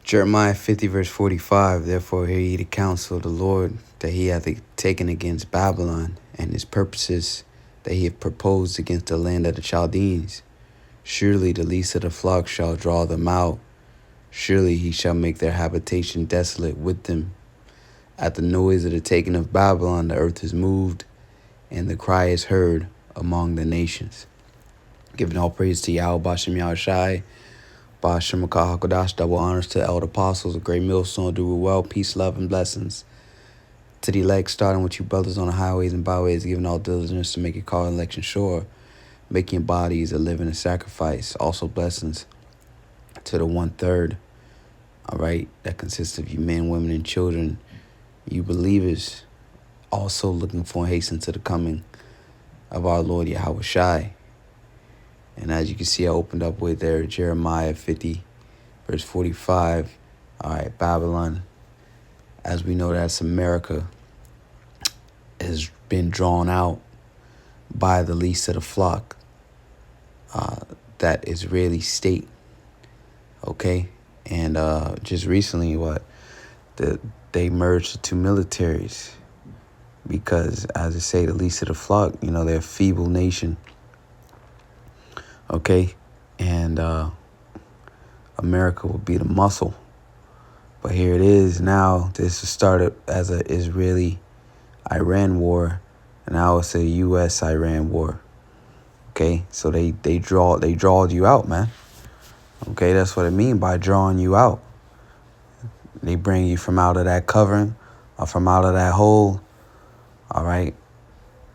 Jeremiah 50 verse 45, therefore hear ye the counsel of the Lord that he hath taken against Babylon, and his purposes that he hath proposed against the land of the Chaldeans. Surely the least of the flock shall draw them out. Surely he shall make their habitation desolate with them. At the noise of the taking of Babylon, the earth is moved, and the cry is heard among the nations. Giving all praise to Yahweh Bashem Yahushai, Bashem Makah HaKadosh, double honors to the elder apostles, a great millstone, do it well, peace, love, and blessings. To the elect, starting with you brothers on the highways and byways, giving all diligence to make your call and election sure, making your bodies a living sacrifice. Also blessings to the 1/3, all right, that consists of you men, women, and children, you believers, also looking for and hasten to the coming of our Lord Yahweh Shai. And as you can see, I opened up with there Jeremiah 50, verse 45. All right, Babylon, as we know, that's America, has been drawn out by the least of the flock, that Israeli state. Okay, and just recently, they merged the two militaries because, as I say, the least of the flock, they're a feeble nation. Okay, and America will be the muscle. But here it is now. This started as an Israeli-Iran war, and now it's a U.S.-Iran war. Okay, so they drawed you out, man. Okay, that's what I mean by drawing you out. They bring you from out of that covering, or from out of that hole, all right,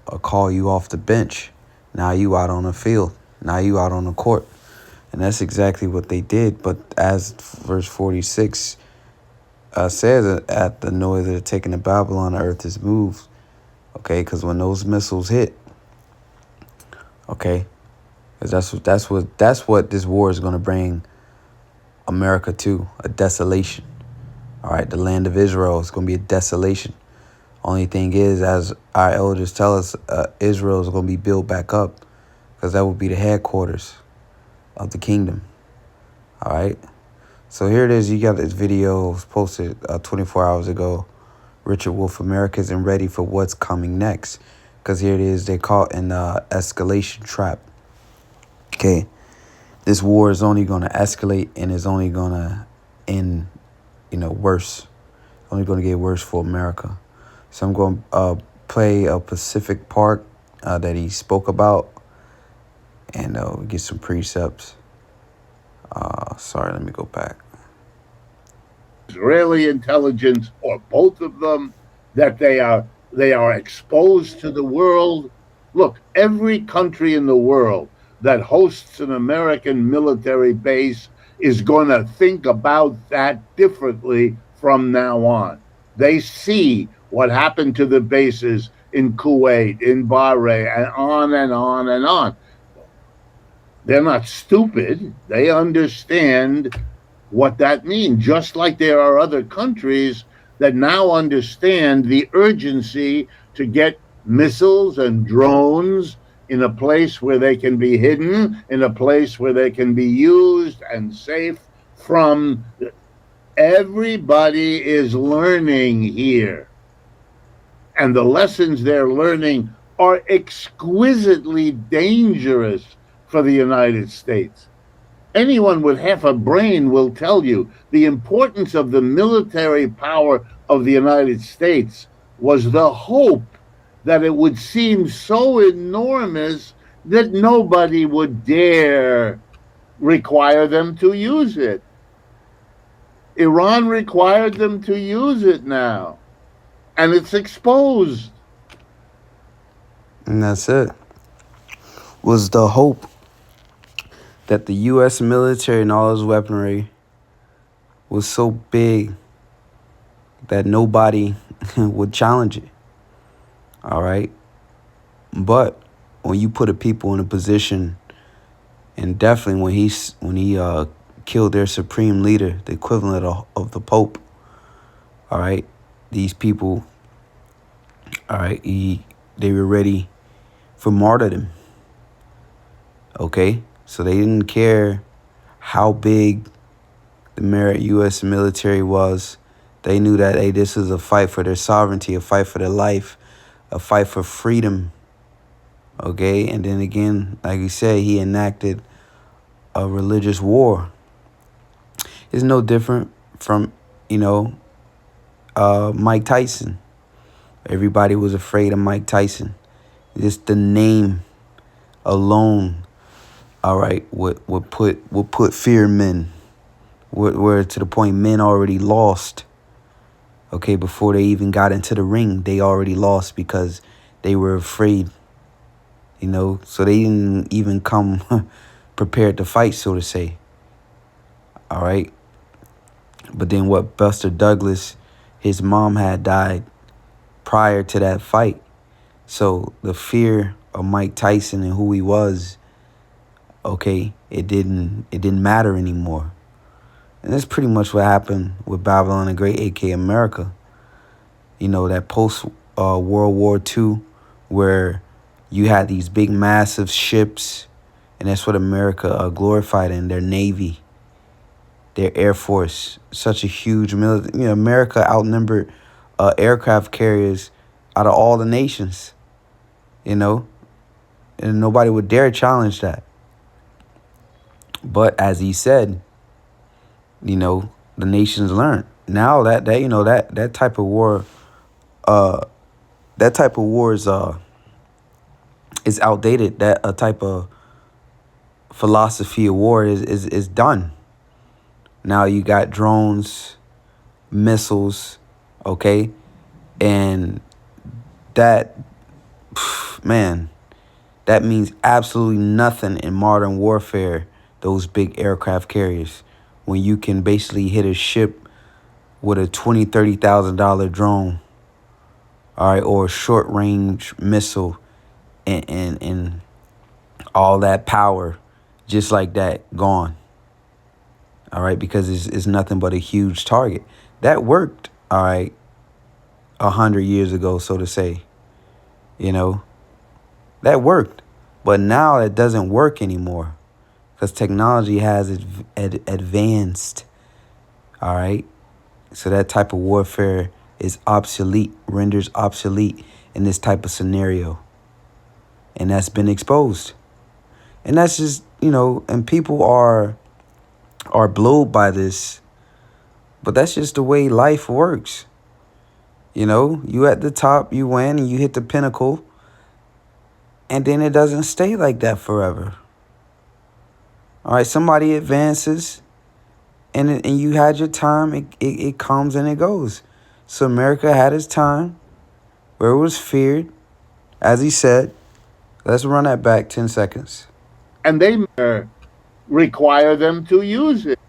or call you off the bench. Now you out on the field. Now you out on the court. And that's exactly what they did. But as verse 46 says, at the noise of the taking of Babylon, the earth is moved. Okay, because when those missiles hit, okay, because that's what this war is going to bring America to, a desolation. All right, the land of Israel is going to be a desolation. Only thing is, as our elders tell us, Israel is going to be built back up, because that would be the headquarters of the kingdom. All right. So here it is. You got this video posted 24 hours ago. Richard Wolff, America isn't ready for what's coming next. Because here it is. They're caught in the escalation trap. Okay. This war is only going to escalate and is only going to end, worse. Only going to get worse for America. So I'm going to play a Pacific Park that he spoke about. And get some precepts. Sorry, let me go back. Israeli intelligence, or both of them, that they are exposed to the world. Look, every country in the world that hosts an American military base is going to think about that differently from now on. They see what happened to the bases in Kuwait, in Bahrain, and on and on and on. They're not stupid. They understand what that means, just like there are other countries that now understand the urgency to get missiles and drones in a place where they can be hidden, in a place where they can be used and safe from. Everybody is learning here. And the lessons they're learning are exquisitely dangerous for the United States. Anyone with half a brain will tell you the importance of the military power of the United States was the hope that it would seem so enormous that nobody would dare require them to use it. Iran required them to use it now, and it's exposed. And that's it. Was the hope that the U.S. military and all its weaponry was so big that nobody would challenge it. All right. But when you put a people in a position, and definitely when he killed their supreme leader, the equivalent of the Pope, all right, these people, all right, they were ready for martyrdom. Okay, so they didn't care how big the U.S. military was. They knew that, hey, this is a fight for their sovereignty, a fight for their life, a fight for freedom. Okay, and then again, like you said, he enacted a religious war. It's no different from, Mike Tyson. Everybody was afraid of Mike Tyson. Just the name alone, all right, would put fear in men. Where to the point men already lost. Okay, before they even got into the ring, they already lost because they were afraid. So they didn't even come prepared to fight, so to say. All right. But then what, Buster Douglas, his mom had died prior to that fight. So the fear of Mike Tyson and who he was, okay, it didn't matter anymore. And that's pretty much what happened with Babylon the Great, aka America. That post World War II, where you had these big, massive ships, and that's what America glorified in, their Navy, their Air Force, such a huge military. America outnumbered aircraft carriers out of all the nations, and nobody would dare challenge that. But as he said, the nations learned. Now that type of war, is outdated. That a type of philosophy of war is done. Now you got drones, missiles, okay, and that, man, that means absolutely nothing in modern warfare. Those big aircraft carriers, when you can basically hit a ship with a $20,000-$30,000 drone, all right, or a short range missile, and all that power, just like that, gone. All right, because it's nothing but a huge target. That worked, all right, 100 years ago, so to say. That worked. But now it doesn't work anymore because technology has advanced, all right? So that type of warfare is obsolete, renders obsolete in this type of scenario. And that's been exposed. And that's just, and people are blowed by this. But that's just the way life works. You at the top, you win, and you hit the pinnacle. And then it doesn't stay like that forever. All right, somebody advances, and you had your time. It comes and it goes. So America had its time where it was feared. As he said, let's run that back 10 seconds. And they require them to use it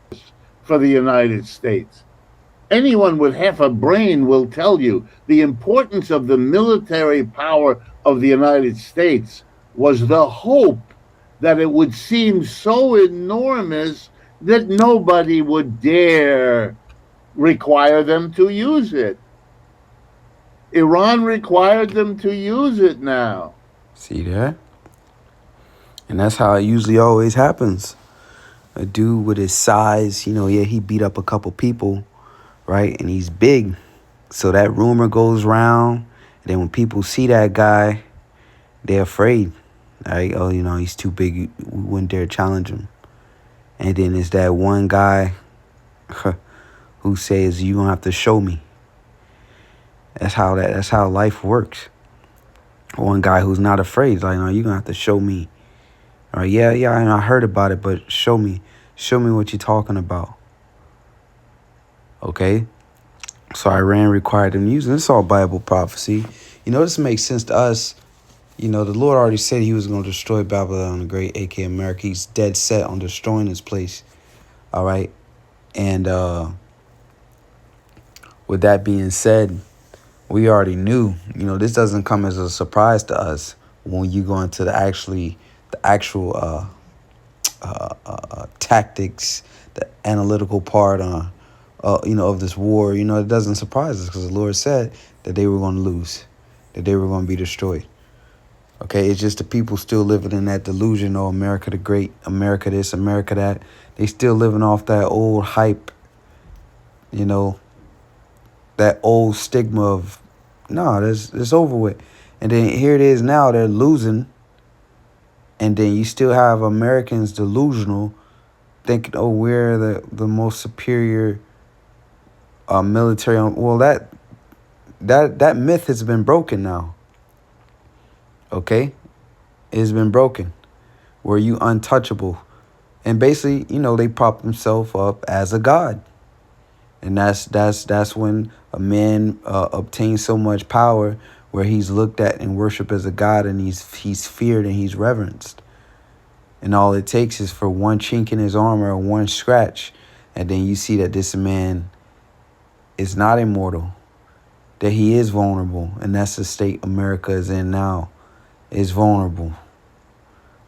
for the United States. Anyone with half a brain will tell you the importance of the military power of the United States was the hope that it would seem so enormous that nobody would dare require them to use it. Iran required them to use it now. See that? And that's how it usually always happens. A dude with his size, he beat up a couple people, right? And he's big. So that rumor goes round. And then when people see that guy, they're afraid. Right? Oh, he's too big. We wouldn't dare challenge him. And then it's that one guy who says, "You gonna have to show me." That's how life works. One guy who's not afraid is like, "No, you're gonna have to show me." All right, yeah, and I heard about it, but show me what you're talking about. Okay, so Iran required them to use it. It's all Bible prophecy. This makes sense to us. The Lord already said he was going to destroy Babylon the Great, aka America. He's dead set on destroying this place. All right, and with that being said, we already knew. This doesn't come as a surprise to us when you go into the actual tactics, the analytical part of this war. It doesn't surprise us because the Lord said that they were going to lose, that they were going to be destroyed. Okay, it's just the people still living in that delusion, America the Great, America this, America that. They still living off that old hype You know, that old stigma of, no, it's over with. And then here it is now, they're losing. And then you still have Americans delusional, thinking, oh, we're the most superior military. Well, that myth has been broken now. Okay? It's been broken. Were you untouchable? And basically, they prop themselves up as a god. And that's when a man obtains so much power where he's looked at and worshipped as a god, and he's feared and he's reverenced. And all it takes is for one chink in his armor or one scratch, and then you see that this man is not immortal, that he is vulnerable, and that's the state America is in now, is vulnerable.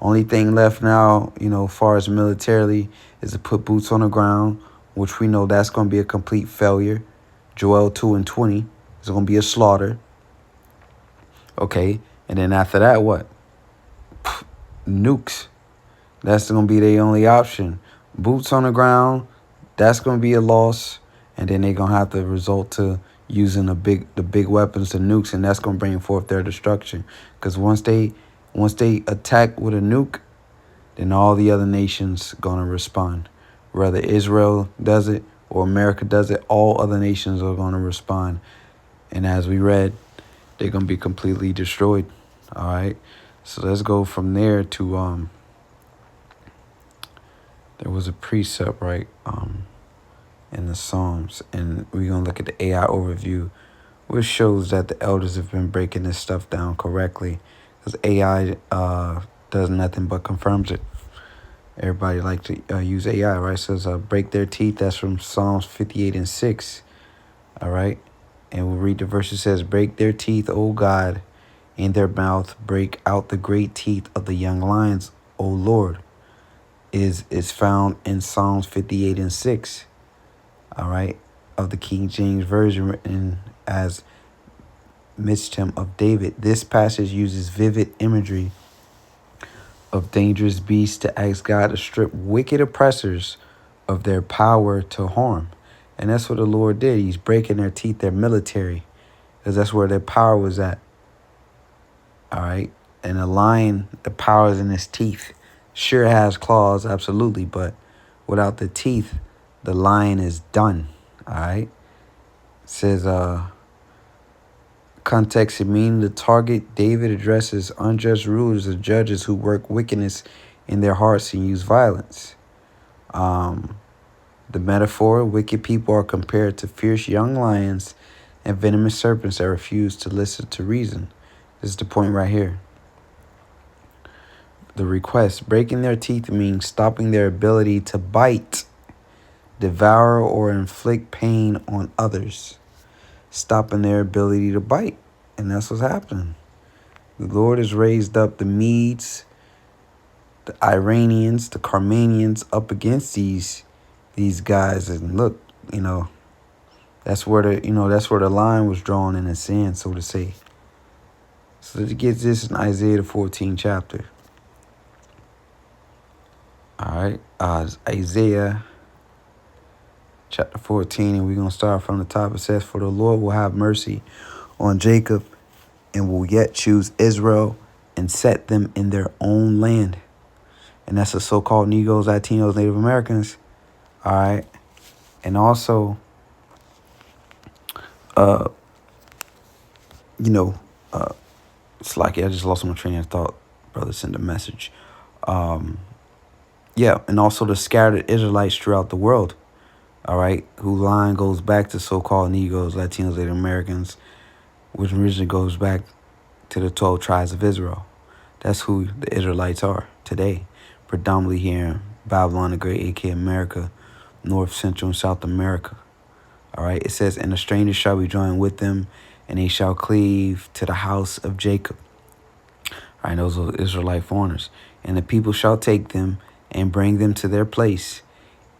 Only thing left now, as far as militarily, is to put boots on the ground, which we know that's going to be a complete failure. Joel 2:20 is going to be a slaughter. Okay, and then after that, what? Nukes. That's going to be their only option. Boots on the ground, that's going to be a loss, and then they're going to have to resort to using the big weapons, the nukes, and that's going to bring forth their destruction. Because once they attack with a nuke, then all the other nations going to respond. Whether Israel does it or America does it, all other nations are going to respond. And as we read, they're going to be completely destroyed. All right. So let's go from there to, there was a precept, right, in the Psalms. And we're going to look at the AI overview, which shows that the elders have been breaking this stuff down correctly. Because AI does nothing but confirms it. Everybody like to use AI, right? So it says break their teeth. That's from Psalms 58:6. All right. And we'll read the verse. It says, break their teeth, O God, in their mouth. Break out the great teeth of the young lions, O Lord. Is found in Psalms 58:6. All right. Of the King James Version, written as Michtam of David. This passage uses vivid imagery of dangerous beasts to ask God to strip wicked oppressors of their power to harm. And that's what the Lord did. He's breaking their teeth, their military, because that's where their power was at. All right. And a lion, the power is in his teeth. Sure has claws, absolutely, but without the teeth, the lion is done. All right. It says, context and meaning, the target David addresses unjust rulers or judges who work wickedness in their hearts and use violence. The metaphor, wicked people are compared to fierce young lions and venomous serpents that refuse to listen to reason. This is the point right here. The request, breaking their teeth, means stopping their ability to bite, devour, or inflict pain on others. Stopping their ability to bite. And that's what's happening. The Lord has raised up the Medes, the Iranians, the Carmanians up against these guys. And look, that's where the line was drawn in the sand, so to say. So it gets this in Isaiah the 14th chapter. All right, Isaiah chapter 14, and we're going to start from the top. It says, for the Lord will have mercy on Jacob and will yet choose Israel and set them in their own land. And that's the so-called Negroes, Latinos, Native Americans. All right. And also, it's like, I just lost my train of thought. Brother sent a message. Yeah, and also the scattered Israelites throughout the world. All right, whose line goes back to so-called Negroes, Latinos, Native Americans, which originally goes back to the 12 tribes of Israel. That's who the Israelites are today, predominantly here in Babylon the Great, aka America, North, Central, and South America. All right, it says, and the strangers shall be joined with them, and they shall cleave to the house of Jacob. All right, those are Israelite foreigners. And the people shall take them and bring them to their place,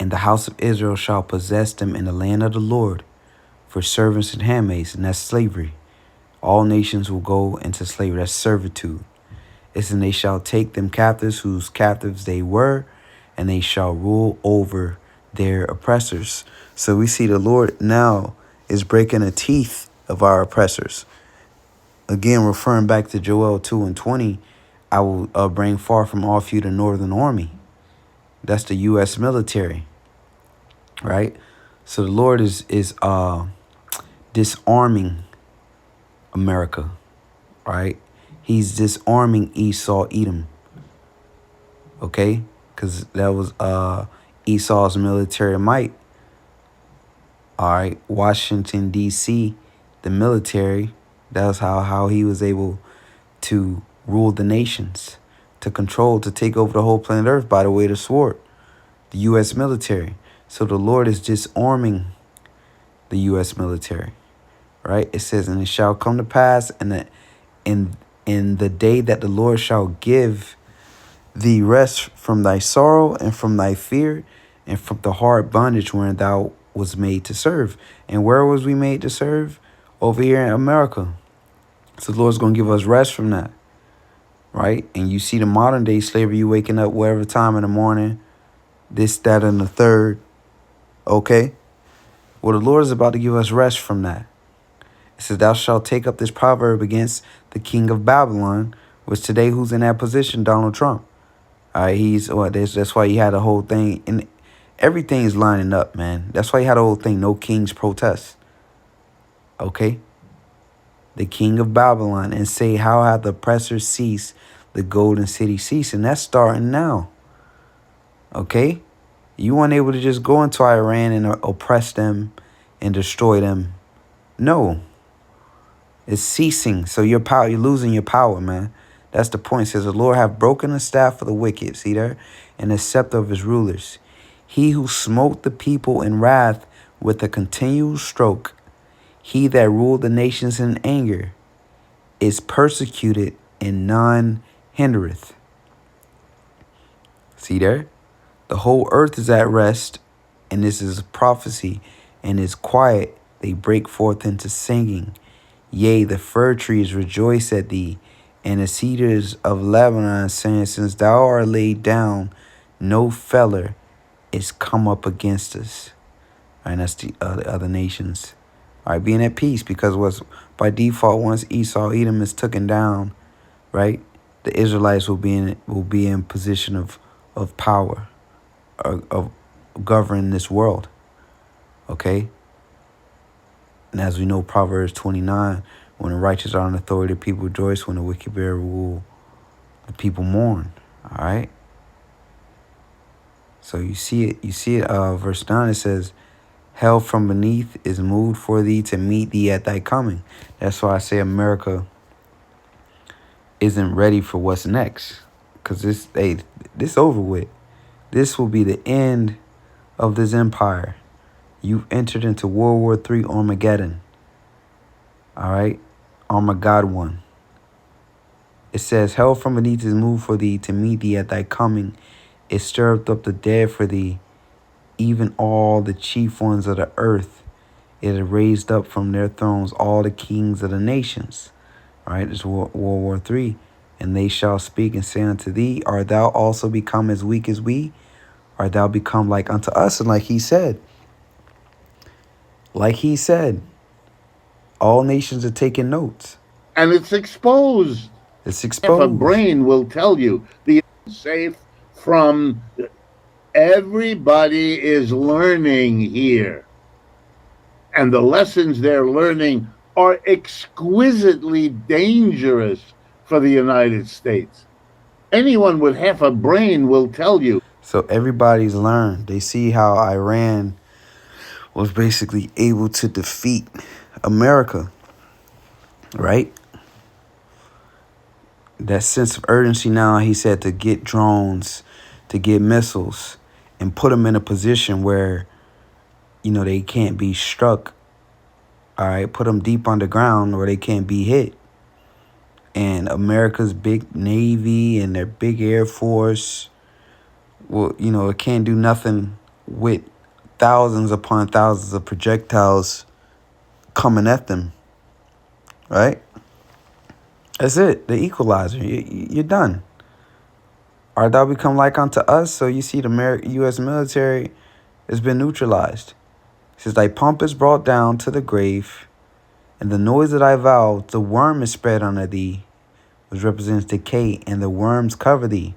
and the house of Israel shall possess them in the land of the Lord for servants and handmaids, and that's slavery. All nations will go into slavery. That's servitude. It's, and they shall take them captives whose captives they were, and they shall rule over their oppressors. So we see the Lord now is breaking the teeth of our oppressors. Again, referring back to Joel 2:20, I will bring far from off you the northern army. That's the U.S. military, right? So the Lord is disarming America, right? He's disarming Esau, Edom, okay? Because that was Esau's military might. All right, Washington, D.C., the military, that's how he was able to rule the nations, to control, to take over the whole planet Earth by the way of the sword, the U.S. military. So the Lord is disarming the U.S. military, right? It says, and it shall come to pass in the day that the Lord shall give thee rest from thy sorrow and from thy fear and from the hard bondage wherein thou was made to serve. And where was we made to serve? Over here in America. So the Lord's going to give us rest from that, right? And you see the modern day slavery, you waking up whatever time in the morning, this, that, and the third, okay? Well, the Lord is about to give us rest from that. It says, thou shalt take up this proverb against the king of Babylon, which today who's in that position? Donald Trump. All right, that's why he had a whole thing, and everything is lining up, man. That's why he had a whole thing, no king's protest. Okay? The king of Babylon, and say, how hath the oppressor ceased, the golden city ceased? And that's starting now. Okay? You weren't able to just go into Iran and oppress them and destroy them. No. It's ceasing. So your power, you're losing your power, man. That's the point. It says, the Lord hath broken the staff of the wicked, see there? And the scepter of his rulers. He who smote the people in wrath with a continual stroke, he that ruled the nations in anger, is persecuted and none hindereth. See there? The whole earth is at rest, and this is a prophecy, and is quiet. They break forth into singing. Yea, the fir trees rejoice at thee, and the cedars of Lebanon, saying, since thou art laid down, no feller is come up against us. All right, that's the other nations. All right, being at peace, because what's by default, once Esau, Edom is taken down, right, the Israelites will be in position of power, of governing this world. Okay. And as we know, Proverbs 29, when the righteous are in authority, the people rejoice. When the wicked bear rule, the people mourn. All right. So you see it. Verse 9, it says, hell from beneath is moved for thee to meet thee at thy coming. That's why I say America isn't ready for what's next. Because this over with. This will be the end of this empire. You've entered into World War III Armageddon. All right? Armageddon. It says, hell from beneath is moved for thee to meet thee at thy coming. It stirred up the dead for thee, even all the chief ones of the earth. It had raised up from their thrones all the kings of the nations. All right? It's World War III. And they shall speak and say unto thee, art thou also become as weak as we? Art thou become like unto us? And like he said, all nations are taking notes. And it's exposed. It's If a exposed. brain will tell you the safe from everybody is learning here. And the lessons they're learning are exquisitely dangerous for the United States. Anyone with half a brain will tell you. So everybody's learned. They see how Iran was basically able to defeat America, right? That sense of urgency now, he said, to get drones, to get missiles, and put them in a position where, they can't be struck. All right, put them deep underground where they can't be hit. And America's big Navy and their big Air Force, well, it can't do nothing with thousands upon thousands of projectiles coming at them, right? That's it, the equalizer. You're done. Art thou become like unto us? So you see the U.S. military, It's been neutralized. It says, thy pomp is brought down to the grave, and the noise of thy vows, the worm is spread under thee, which represents decay, and the worms cover thee.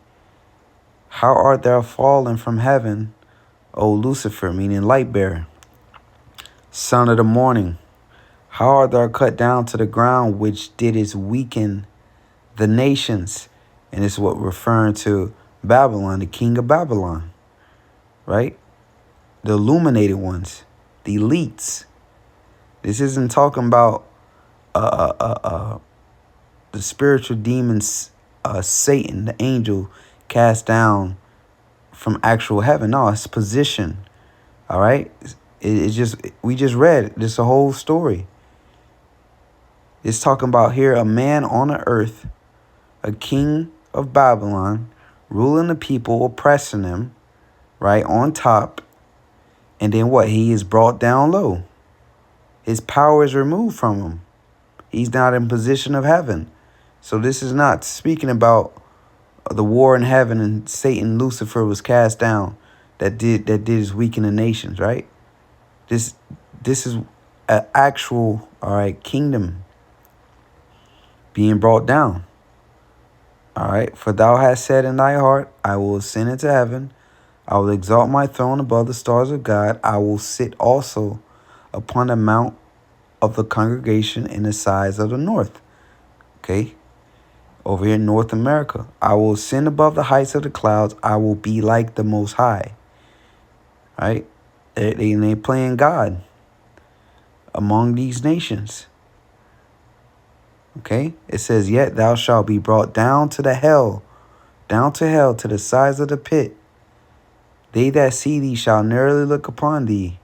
How art thou fallen from heaven, O Lucifer, meaning light bearer, son of the morning? How art thou cut down to the ground, which didst weaken the nations? And it's what referring to Babylon, the king of Babylon, right? The illuminated ones, the elites. This isn't talking about the spiritual demons, Satan, the angel cast down from actual heaven. No, it's position. All right. It's just, we just read this a whole story. It's talking about here a man on the earth, a king of Babylon, ruling the people, oppressing them, right, on top. And then what? He is brought down low. His power is removed from him. He's not in position of heaven. So this is not speaking about the war in heaven and Satan, Lucifer was cast down that did his weaken the nations, right? This is an actual, all right, kingdom being brought down. All right. For thou hast said in thy heart, I will ascend into heaven. I will exalt my throne above the stars of God. I will sit also upon the mount of the congregation in the sides of the north. Okay. Over here in North America. I will ascend above the heights of the clouds. I will be like the Most High. Right? They playing God among these nations. Okay? It says, yet thou shalt be brought down to hell, to the sides of the pit. They that see thee shall narrowly look upon thee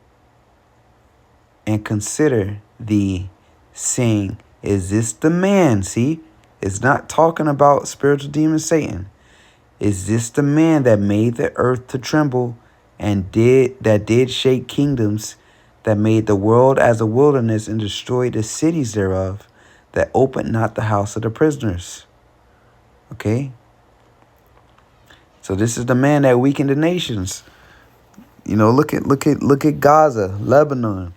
and consider thee, saying, is this the man? See? It's not talking about spiritual demon Satan. Is this the man that made the earth to tremble and did shake kingdoms, that made the world as a wilderness and destroyed the cities thereof, that opened not the house of the prisoners? Okay? So this is the man that weakened the nations. You know, look at Gaza, Lebanon,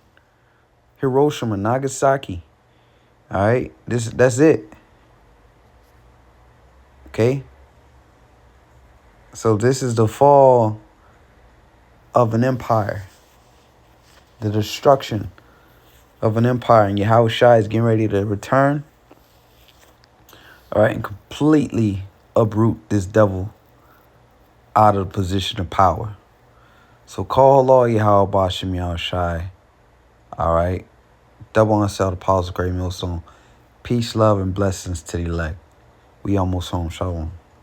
Hiroshima, Nagasaki. All right? That's it. Okay? So this is the fall of an empire. The destruction of an empire. And Yahushua is getting ready to return. All right? And completely uproot this devil out of the position of power. So call Allah Yahweh Bashem Yahushua. All right? Double unself, the Apostles' Great Millstone. Peace, love, and blessings to the elect. We almost home. Shalom.